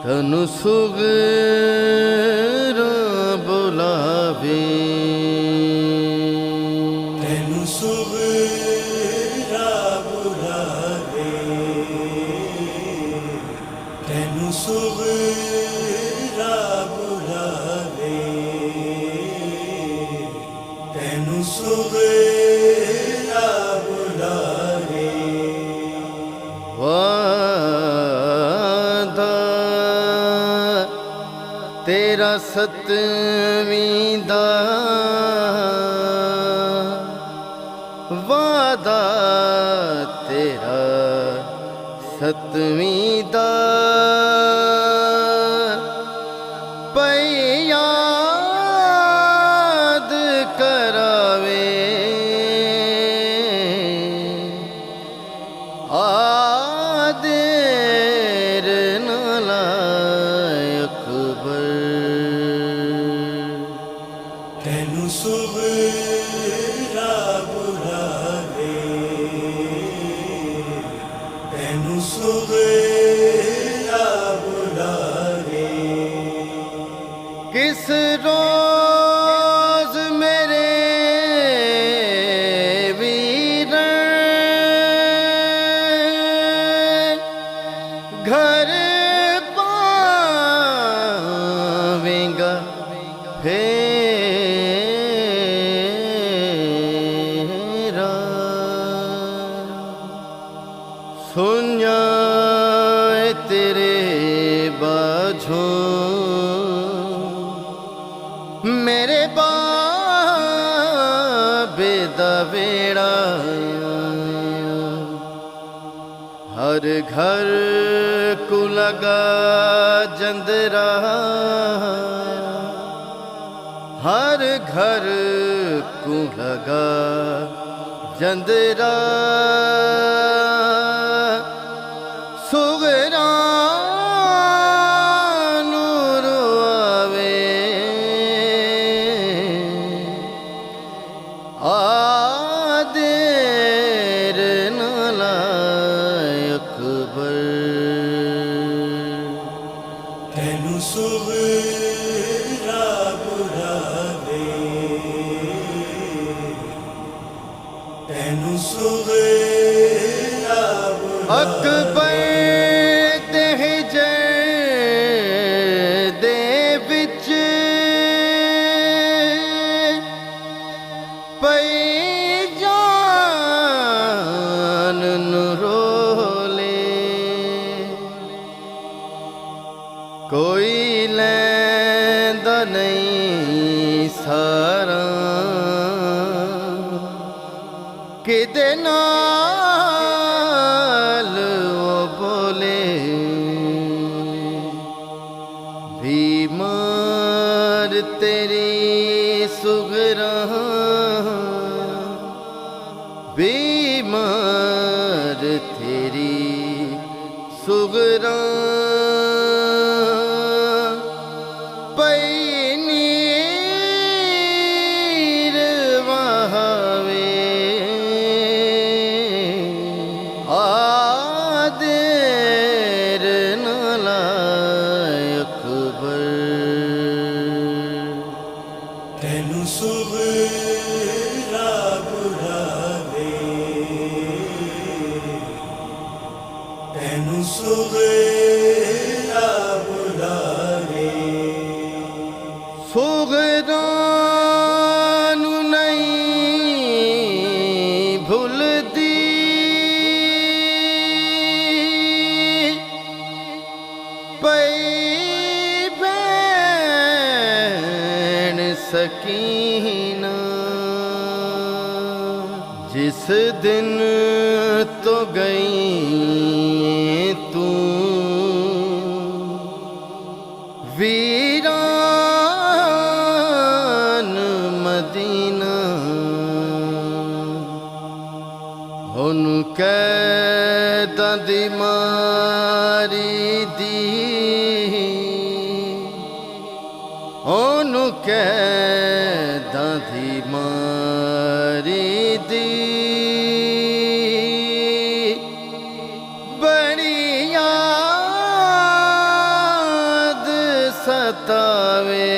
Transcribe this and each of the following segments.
तनु सुगरा बुलावे, तनु सुगरा बुलावे, तनु सुगरा बुलावे, तनु सुगरा बुलावे। तेरा सतवीं दा वादा, तेरा सतवीं दा पई याद करावे। आदेर नालायक तनु सुगरा बुलावे, तनु सुगरा बुलावे। किस रोज मेरे वीर घर पावेंगा फेरा। सुनिया तेरे बाझों मेरे बाबे दा बेड़ा। हर घर को लगा जंदरा, हर घर को लगा जंदरा। सुगरा नूर आवे, आदेर नालायक तनु सुगरा बुलावे, तनु सुगरा बुलावे। अकबर देह दे विच पई जान रोले। कोई लैंदा नहीं सारा, किदे नाल वो बोले। बीमार तेरी सुगरा, बीमार तेरी सुगरा। पई नीर वहावे, आदेर नालायक तनु सुगरा बुलावे, तनु सुगरा बुलावे। सुगरा नू नहीं भुलदी, पई भैन सकीना। जिस दिन तो गई तू वीरा, कैदां दी मारी दी, ओनू कैदां दी मारी दी, बड़ी याद सतावे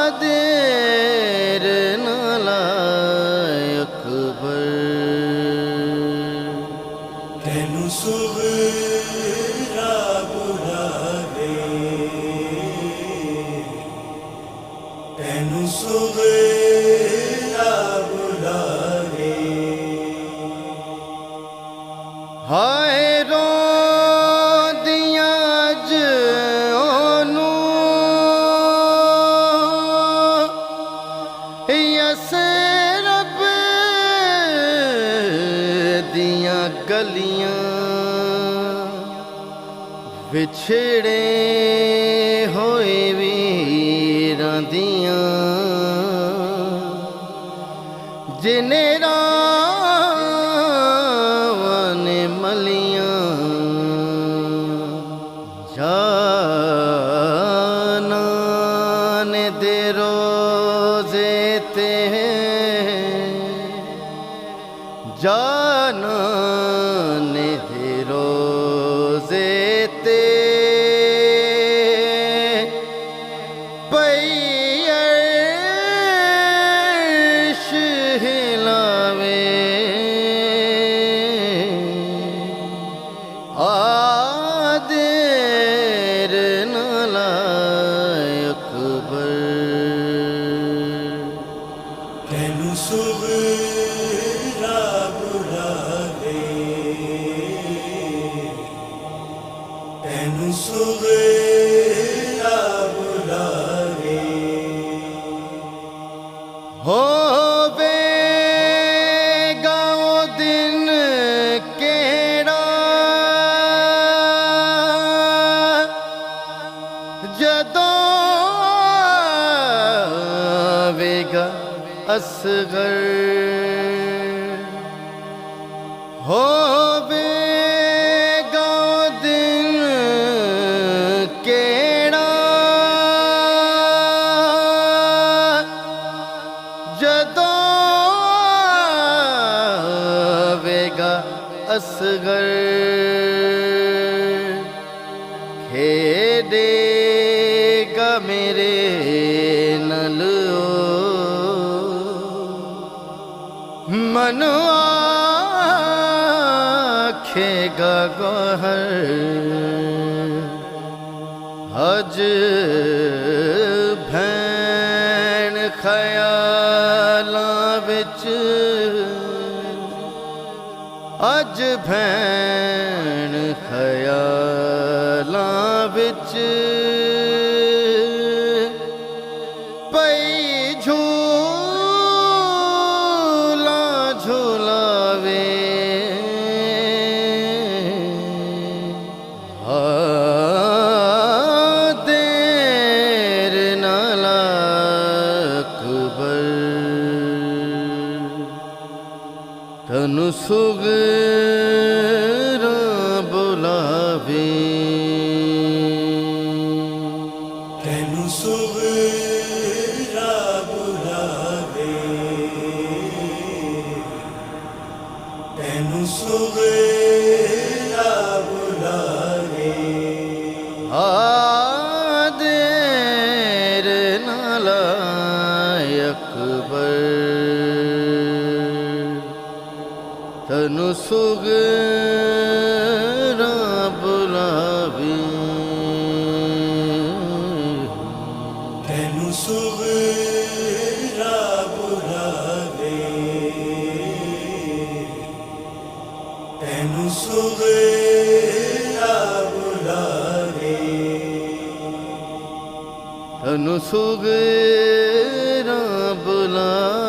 आदेर नालाय अकबर। तैनू सुगरा बुलावे, तैनू सुगरा बुलावे। हाय रोंदियां अज ओनू यसरब दियां गलियां, विछड़े होए वीरां दियां, जिन्हें रावां ने मलियां। जाना ने दे रोज़े ते, जाना ने दे रोज़े ते, पई अर्श हिलावे आदेर नालाय अकबर। तैनू सुगरा बुलावे, तैनू सुगरा बुलावे। होवेगा ओ दिन केड़ा, जदों आवेगा असगर। होवेगा ओ दिन केड़ा, जदों आवेगा असगर। खेडेगा मेरे नल मन आखेगा गौहर। अज भैन ख्यालां विच, अज भैन ख्यालां विच, पई झूला झूलावे आदेर नालाय अकबर। तैनू सुगरा बुलावे, तैनू सुगरा बुलावे, तैनू सुगरा बुलावे। आदेर नालाय अकबर। तैनू सुगरा बुलावे, तैनू सुगरा बुलावे, तैनू सुगरा बुलावे। तैनू सुगरा बुलावे।